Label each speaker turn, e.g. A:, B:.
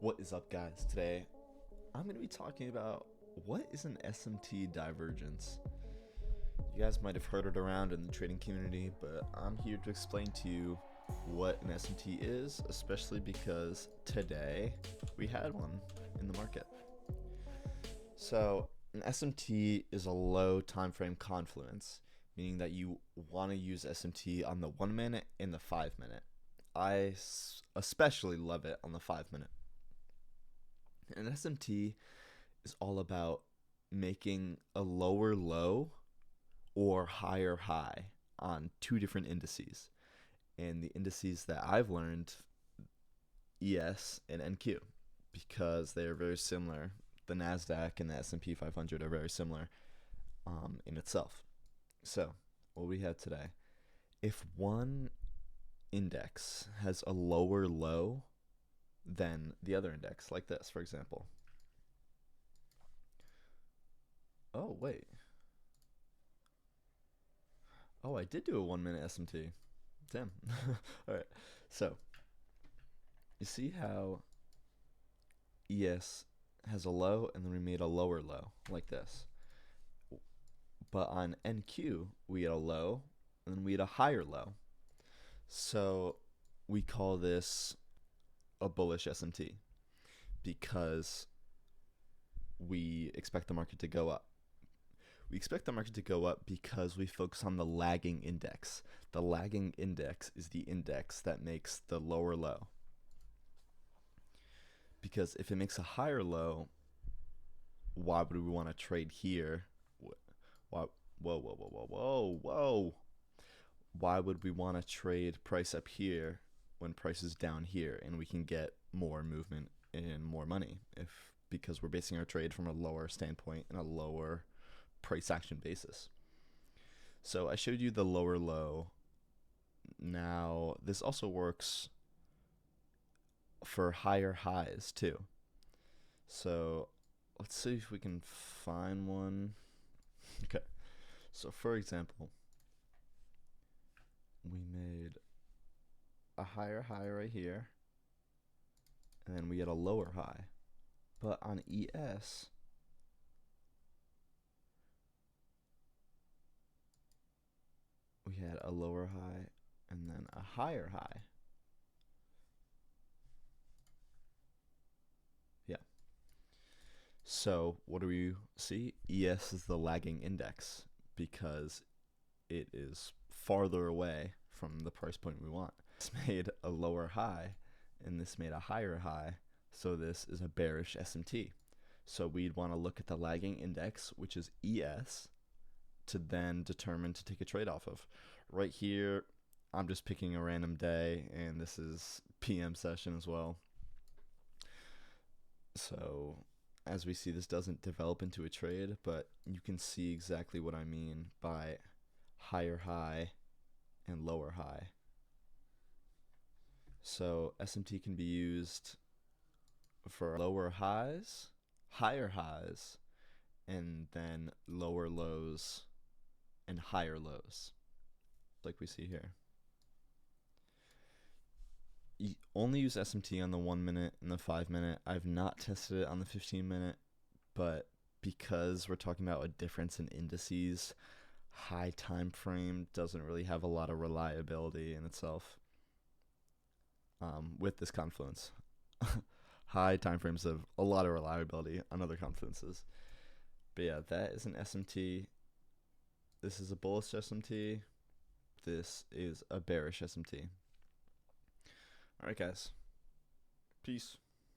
A: What is up, guys? Today I'm going to be talking about what is an SMT divergence. You guys might have heard it around in the trading community, but I'm here to explain to you what an SMT is, especially because today we had one in the market. So, an SMT is a low time frame confluence, meaning that you want to use SMT on the 1 minute and the 5 minute. I especially love it on the 5 minute. An SMT is all about making a lower low or higher high on two different indices. And the indices that I've learned, ES and NQ, because they are very similar. The NASDAQ and the S&P 500 are very similar in itself. So, what we have today, if one index has a lower low than the other index, like this, for example. Oh, wait. Oh, I did do a 1 minute SMT. Damn. Alright, so you see how ES has a low and then we made a lower low, like this. But on NQ, we had a low and then we had a higher low. So we call this a bullish SMT because we expect the market to go up. We expect the market to go up because we focus on the lagging index. The lagging index is the index that makes the lower low. Because if it makes a higher low, why would we want to trade here? Why, whoa. Why would we want to trade price up here when price is down here and we can get more movement and more money because we're basing our trade from a lower standpoint and a lower price action basis. So I showed you the lower low. Now this also works for higher highs too. So let's see if we can find one. Okay, so for example, we made a higher high right here and then we had a lower high, but on ES we had a lower high and then a higher high. Yeah. So what do we see? ES is the lagging index because it is farther away from the price point we want. This made a lower high and this made a higher high, so this is a bearish SMT. So we'd want to look at the lagging index, which is ES, to then determine to take a trade off of. Right here, I'm just picking a random day, and this is PM session as well. So as we see, this doesn't develop into a trade, but you can see exactly what I mean by higher high and lower high. So SMT can be used for lower highs, higher highs, and then lower lows and higher lows, like we see here. You only use SMT on the 1 minute and the 5 minute. I've not tested it on the 15 minute, but because we're talking about a difference in indices, high time frame doesn't really have a lot of reliability in itself. With this Confluence, high time frames have a lot of reliability on other Confluences. But yeah, that is an SMT. This is a bullish SMT. This is a bearish SMT. Alright, guys. Peace.